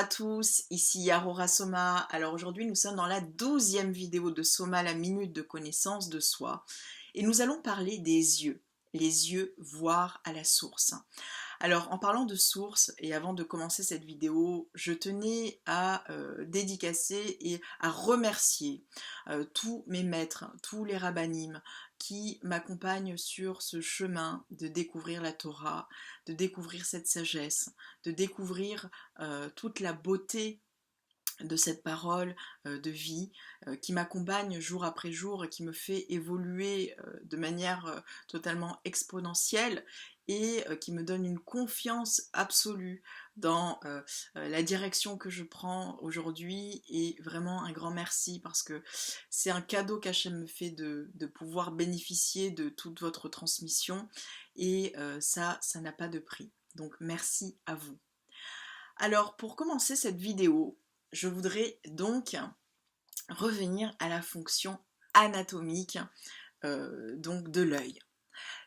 tous, ici Aurora Soma. Alors aujourd'hui nous sommes dans la 12e vidéo de Soma, la minute de connaissance de soi. Et nous allons parler des yeux, les yeux voir à la source. Alors en parlant de source, et avant de commencer cette vidéo, je tenais à dédicacer et à remercier tous mes maîtres, tous les rabbinim qui m'accompagnent sur ce chemin de découvrir la Torah, de découvrir cette sagesse, de découvrir toute la beauté de cette parole de vie qui m'accompagne jour après jour et qui me fait évoluer de manière totalement exponentielle et qui me donne une confiance absolue dans la direction que je prends aujourd'hui, et vraiment un grand merci parce que c'est un cadeau qu'Hachem me fait de pouvoir bénéficier de toute votre transmission, et ça n'a pas de prix. Donc merci à vous. Alors pour commencer cette vidéo, je voudrais donc revenir à la fonction anatomique donc de l'œil.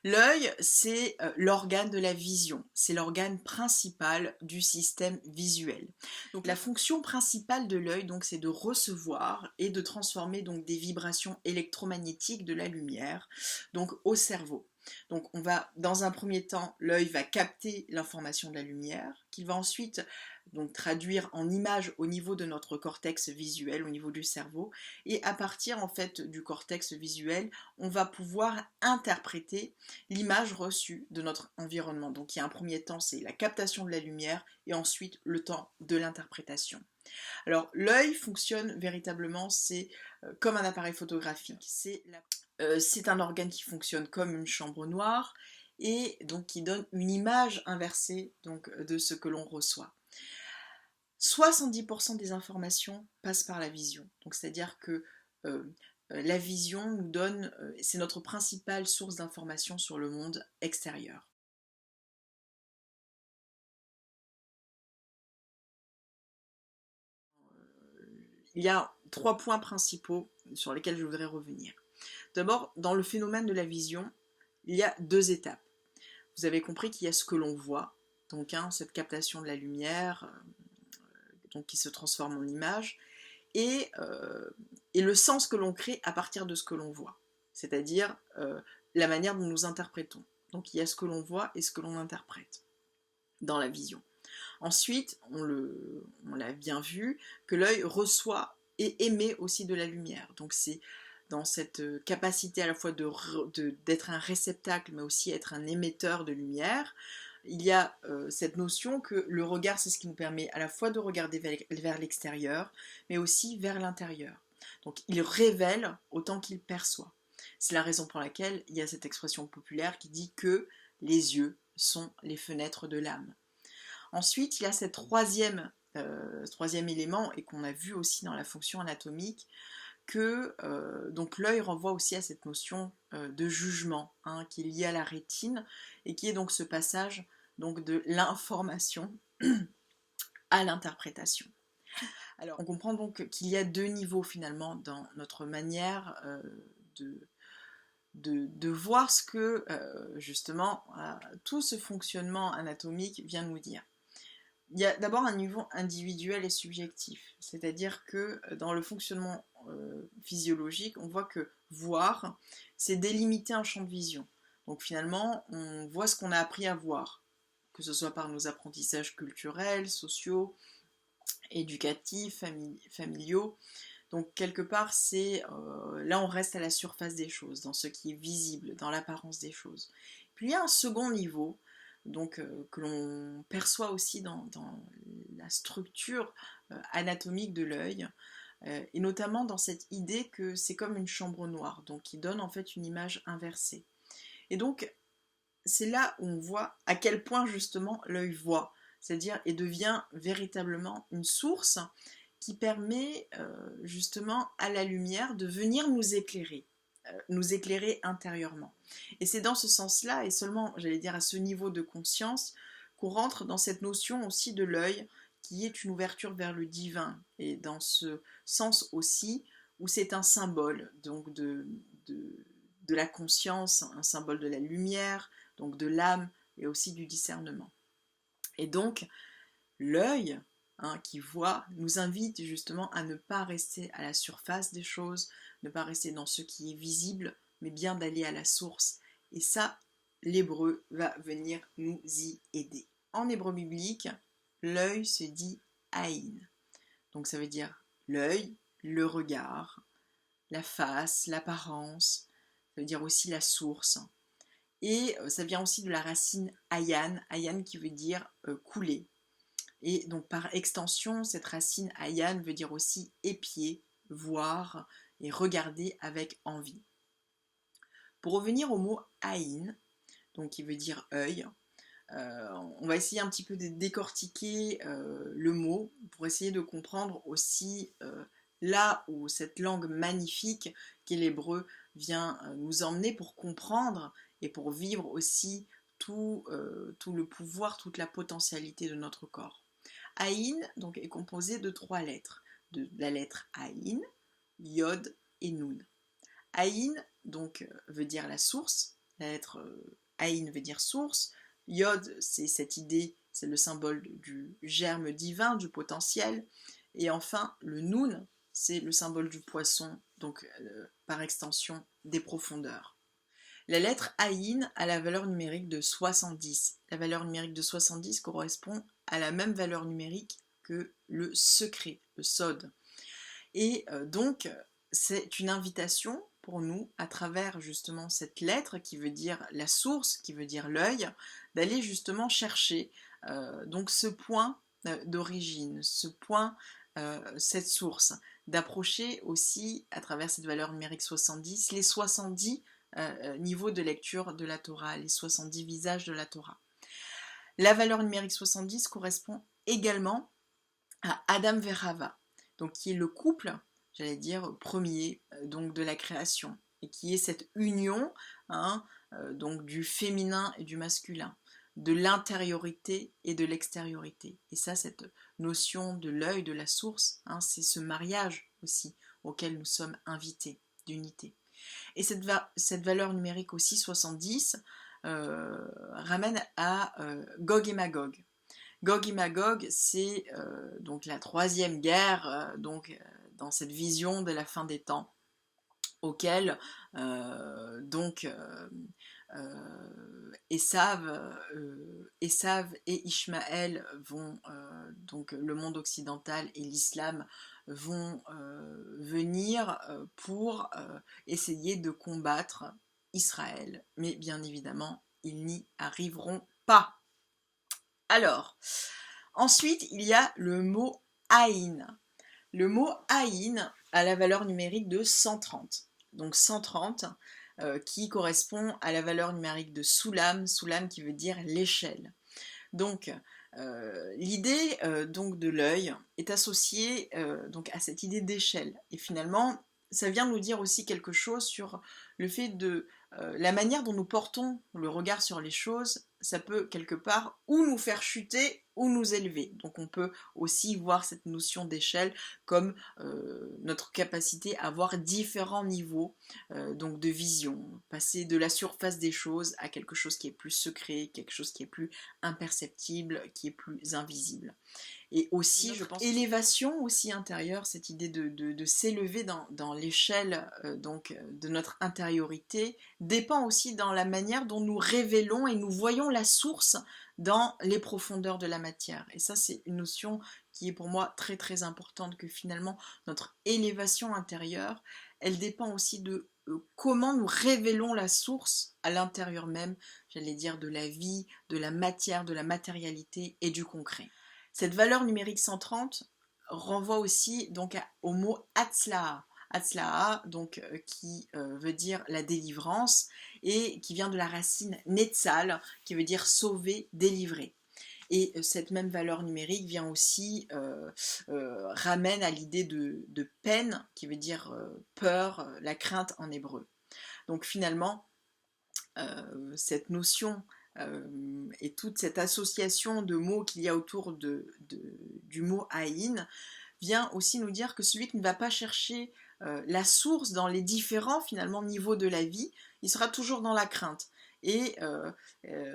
L'œil, c'est l'organe de la vision, c'est l'organe principal du système visuel. Donc la fonction principale de l'œil, donc, c'est de recevoir et de transformer donc des vibrations électromagnétiques de la lumière donc au cerveau. Donc on va, dans un premier temps, l'œil va capter l'information de la lumière, qu'il va ensuite donc traduire en images au niveau de notre cortex visuel, au niveau du cerveau, et à partir en fait du cortex visuel, on va pouvoir interpréter l'image reçue de notre environnement. Donc il y a un premier temps, c'est la captation de la lumière, et ensuite le temps de l'interprétation. Alors l'œil fonctionne véritablement, c'est comme un appareil photographique, c'est un organe qui fonctionne comme une chambre noire, et donc qui donne une image inversée donc, de ce que l'on reçoit. 70% des informations passent par la vision, donc c'est-à-dire que la vision nous donne, c'est notre principale source d'information sur le monde extérieur. Il y a 3 points principaux sur lesquels je voudrais revenir. D'abord, dans le phénomène de la vision, il y a 2 étapes. Vous avez compris qu'il y a ce que l'on voit, donc cette captation de la lumière, donc qui se transforme en image, et le sens que l'on crée à partir de ce que l'on voit, c'est-à-dire la manière dont nous interprétons. Donc il y a ce que l'on voit et ce que l'on interprète dans la vision. Ensuite, on l'a bien vu, que l'œil reçoit et émet aussi de la lumière. Donc c'est dans cette capacité à la fois d'être un réceptacle, mais aussi être un émetteur de lumière. Il y a cette notion que le regard, c'est ce qui nous permet à la fois de regarder vers l'extérieur, mais aussi vers l'intérieur. Donc il révèle autant qu'il perçoit. C'est la raison pour laquelle il y a cette expression populaire qui dit que les yeux sont les fenêtres de l'âme. Ensuite, il y a ce troisième élément, et qu'on a vu aussi dans la fonction anatomique, que donc l'œil renvoie aussi à cette notion de jugement, qui est liée à la rétine, et qui est donc ce passage donc, de l'information à l'interprétation. Alors on comprend donc qu'il y a 2 niveaux finalement dans notre manière de voir ce que justement tout ce fonctionnement anatomique vient nous dire. Il y a d'abord un niveau individuel et subjectif, c'est-à-dire que dans le fonctionnement physiologique, on voit que voir, c'est délimiter un champ de vision. Donc finalement, on voit ce qu'on a appris à voir, que ce soit par nos apprentissages culturels, sociaux, éducatifs, familiaux. Donc quelque part, là on reste à la surface des choses, dans ce qui est visible, dans l'apparence des choses. Puis il y a un second niveau, donc que l'on perçoit aussi dans la structure anatomique de l'œil, et notamment dans cette idée que c'est comme une chambre noire, donc qui donne en fait une image inversée. Et donc c'est là où on voit à quel point justement l'œil voit, c'est-à-dire et devient véritablement une source qui permet justement à la lumière de venir nous éclairer intérieurement. Et c'est dans ce sens-là, et seulement, j'allais dire, à ce niveau de conscience, qu'on rentre dans cette notion aussi de l'œil, qui est une ouverture vers le divin, et dans ce sens aussi, où c'est un symbole, donc de la conscience, un symbole de la lumière, donc de l'âme, et aussi du discernement. Et donc, l'œil hein, qui voit, nous invite justement à ne pas rester à la surface des choses, ne pas rester dans ce qui est visible, mais bien d'aller à la source. Et ça, l'hébreu va venir nous y aider. En hébreu biblique, l'œil se dit aïn. Donc ça veut dire l'œil, le regard, la face, l'apparence, ça veut dire aussi la source. Et ça vient aussi de la racine ayan qui veut dire couler. Et donc par extension, cette racine ayan veut dire aussi épier, voir et regarder avec envie. Pour revenir au mot aïn, donc qui veut dire œil, on va essayer un petit peu de décortiquer le mot pour essayer de comprendre aussi là où cette langue magnifique qu'est l'hébreu vient nous emmener pour comprendre et pour vivre aussi tout le pouvoir, toute la potentialité de notre corps. Aïn donc, est composé de 3 lettres, de la lettre Aïn, Yod et Nun. Aïn donc veut dire la source, la lettre Aïn veut dire source, Yod c'est cette idée, c'est le symbole du germe divin, du potentiel, et enfin le Nun c'est le symbole du poisson, donc par extension des profondeurs. La lettre Aïn a la valeur numérique de 70. La valeur numérique de 70 correspond à la même valeur numérique que le secret, le sod. Et donc, c'est une invitation pour nous, à travers justement cette lettre qui veut dire la source, qui veut dire l'œil, d'aller justement chercher donc ce point d'origine, ce point, cette source, d'approcher aussi à travers cette valeur numérique 70 les 70 niveaux de lecture de la Torah, les 70 visages de la Torah. La valeur numérique 70 correspond également à Adam Verhava, donc qui est le couple, j'allais dire premier, donc de la création, et qui est cette union hein, donc du féminin et du masculin, de l'intériorité et de l'extériorité. Et ça, cette notion de l'œil, de la source, hein, c'est ce mariage aussi auquel nous sommes invités, d'unité. Et cette valeur numérique aussi 70 ramène à Gog et Magog. Gog et Magog, c'est donc la 3e guerre dans cette vision de la fin des temps, auquel Esav et Ishmaël vont, donc le monde occidental et l'islam vont venir pour essayer de combattre Israël. Mais bien évidemment, ils n'y arriveront pas. Alors, ensuite, il y a le mot Aïn. Le mot Aïn a la valeur numérique de 130. Donc 130 qui correspond à la valeur numérique de Soulam, Soulam qui veut dire l'échelle. Donc l'idée donc de l'œil est associée donc à cette idée d'échelle. Et finalement, ça vient nous dire aussi quelque chose sur le fait de la manière dont nous portons le regard sur les choses, ça peut quelque part ou nous faire chuter ou nous élever. Donc on peut aussi voir cette notion d'échelle comme notre capacité à voir différents niveaux donc de vision, passer de la surface des choses à quelque chose qui est plus secret, quelque chose qui est plus imperceptible, qui est plus invisible. Et aussi, je pense, élévation aussi intérieure, cette idée de s'élever dans l'échelle donc de notre intériorité, dépend aussi dans la manière dont nous révélons et nous voyons la source dans les profondeurs de la matière. Et ça, c'est une notion qui est pour moi très très importante, que finalement, notre élévation intérieure, elle dépend aussi de comment nous révélons la source à l'intérieur même, j'allais dire, de la vie, de la matière, de la matérialité et du concret. Cette valeur numérique 130 renvoie aussi donc au mot Hatzlaha. Hatzlaha, donc qui veut dire la délivrance et qui vient de la racine Netzal, qui veut dire sauver, délivrer. Et cette même valeur numérique vient aussi ramène à l'idée de peine, qui veut dire peur, la crainte en hébreu. Donc finalement, cette notion et toute cette association de mots qu'il y a autour du mot Aïn vient aussi nous dire que celui qui ne va pas chercher la source dans les différents finalement niveaux de la vie, il sera toujours dans la crainte. et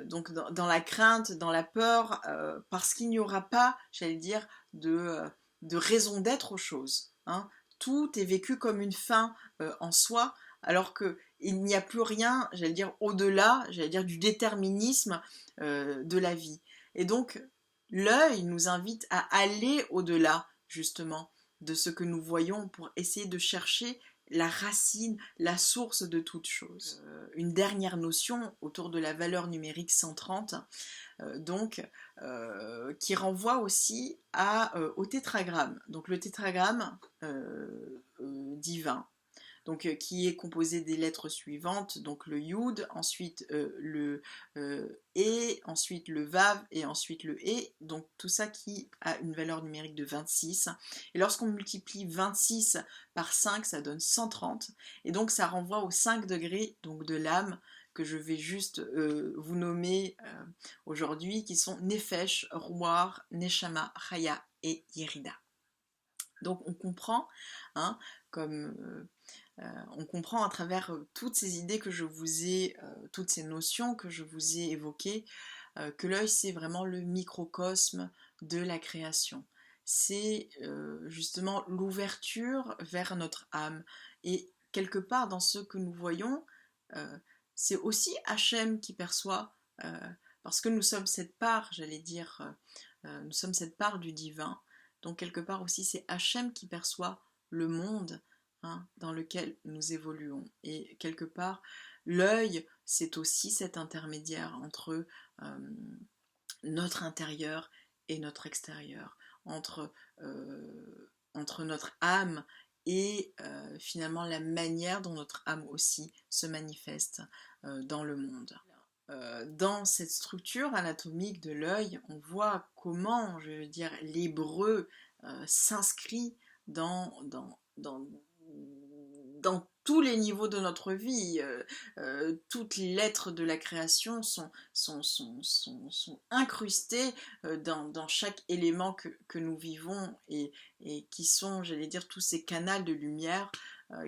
donc dans la crainte, dans la peur, parce qu'il n'y aura pas, j'allais dire, de raison d'être aux choses, hein. Tout est vécu comme une fin en soi, alors qu'il n'y a plus rien, j'allais dire, au-delà, j'allais dire, du déterminisme de la vie. Et donc, l'œil nous invite à aller au-delà, justement, de ce que nous voyons pour essayer de chercher la racine, la source de toute chose. Une dernière notion autour de la valeur numérique 130, qui renvoie aussi au tétragramme. Donc le tétragramme divin, donc qui est composé des lettres suivantes, donc le Yud, ensuite le E, ensuite le Vav et ensuite le E, donc tout ça qui a une valeur numérique de 26. Et lorsqu'on multiplie 26 par 5, ça donne 130, et donc ça renvoie aux 5 degrés donc de l'âme que je vais juste vous nommer aujourd'hui, qui sont Nefesh, Ruach, Neshama, Chaya et Yerida. Donc on comprend, hein, on comprend à travers toutes ces idées que je vous ai, toutes ces notions que je vous ai évoquées, que l'œil c'est vraiment le microcosme de la création. C'est justement l'ouverture vers notre âme. Et quelque part dans ce que nous voyons, c'est aussi Hachem qui perçoit, parce que nous sommes cette part, j'allais dire, nous sommes cette part du divin. Donc quelque part aussi c'est Hachem qui perçoit le monde, hein, dans lequel nous évoluons. Et quelque part, l'œil, c'est aussi cet intermédiaire entre notre intérieur et notre extérieur, entre notre âme et finalement la manière dont notre âme aussi se manifeste dans le monde. Dans cette structure anatomique de l'œil, on voit comment, je veux dire, l'hébreu s'inscrit dans tous les niveaux de notre vie. Toutes les lettres de la création sont incrustées dans chaque élément que nous vivons, et qui sont, j'allais dire, tous ces canaux de lumière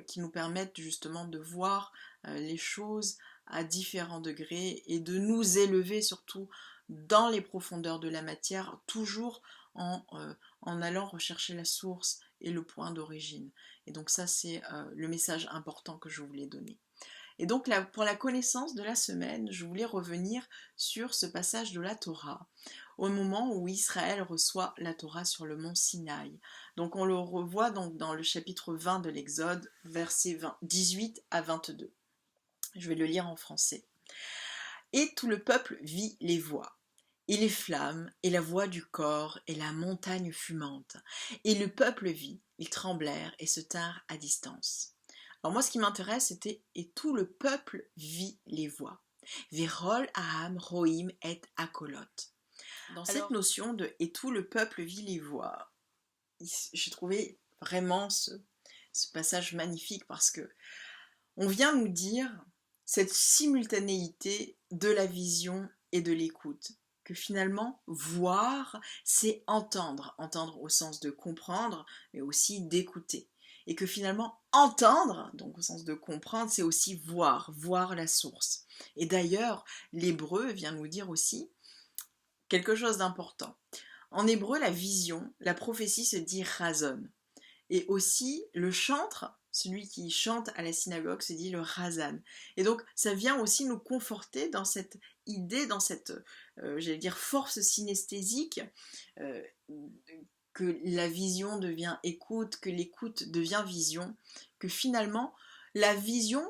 qui nous permettent justement de voir les choses à différents degrés et de nous élever surtout dans les profondeurs de la matière, toujours en allant rechercher la source et le point d'origine. Et donc ça, c'est le message important que je voulais donner. Et donc là, pour la connaissance de la semaine, je voulais revenir sur ce passage de la Torah, au moment où Israël reçoit la Torah sur le mont Sinaï. Donc on le revoit donc dans le chapitre 20 de l'Exode, versets 18 à 22. Je vais le lire en français. Et tout le peuple vit les voix, et les flammes, et la voix du corps, et la montagne fumante. Et le peuple vit, ils tremblèrent et se tinrent à distance. Alors moi, ce qui m'intéresse, c'était « et tout le peuple vit les voix ». Virol aham roim et akolot. Dans cette notion de « et tout le peuple vit les voix », j'ai trouvé vraiment ce passage magnifique, parce que on vient nous dire cette simultanéité de la vision et de l'écoute, que finalement voir c'est entendre, entendre au sens de comprendre, mais aussi d'écouter, et que finalement entendre, donc au sens de comprendre, c'est aussi voir, voir la source. Et d'ailleurs, l'hébreu vient nous dire aussi quelque chose d'important. En hébreu, la vision, la prophétie se dit razon, et aussi le chantre, celui qui chante à la synagogue, se dit le razan. Et donc ça vient aussi nous conforter dans cette idée, dans cette, j'allais dire, force synesthésique, que la vision devient écoute, que l'écoute devient vision, que finalement la vision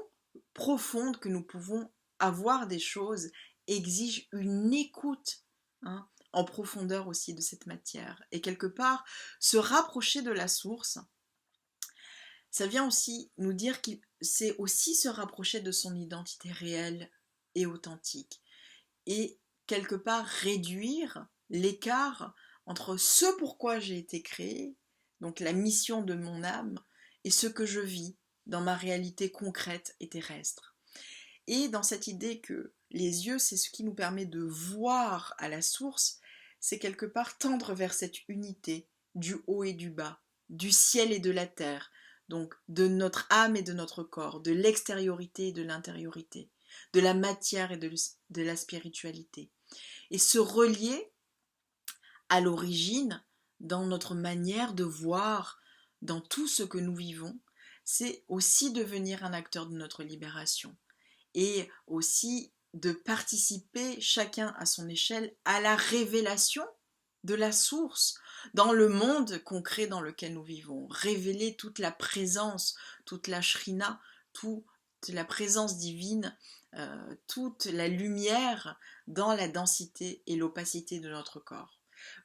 profonde que nous pouvons avoir des choses exige une écoute, hein, en profondeur aussi de cette matière. Et quelque part, se rapprocher de la source, ça vient aussi nous dire qu'il c'est aussi se rapprocher de son identité réelle et authentique. Et quelque part réduire l'écart entre ce pourquoi j'ai été créé, donc la mission de mon âme, et ce que je vis dans ma réalité concrète et terrestre. Et dans cette idée que les yeux, c'est ce qui nous permet de voir à la source, c'est quelque part tendre vers cette unité du haut et du bas, du ciel et de la terre, donc de notre âme et de notre corps, de l'extériorité et de l'intériorité. de la matière et de la spiritualité. Et se relier à l'origine dans notre manière de voir dans tout ce que nous vivons, c'est aussi devenir un acteur de notre libération et aussi de participer chacun à son échelle à la révélation de la source dans le monde concret dans lequel nous vivons. Révéler toute la présence, toute la shrina, toute la présence divine, toute la lumière dans la densité et l'opacité de notre corps.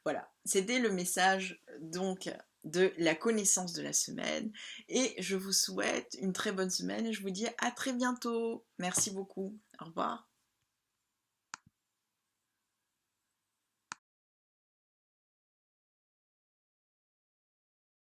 Voilà, c'était le message donc de la connaissance de la semaine et je vous souhaite une très bonne semaine et je vous dis à très bientôt. Merci beaucoup. Au revoir.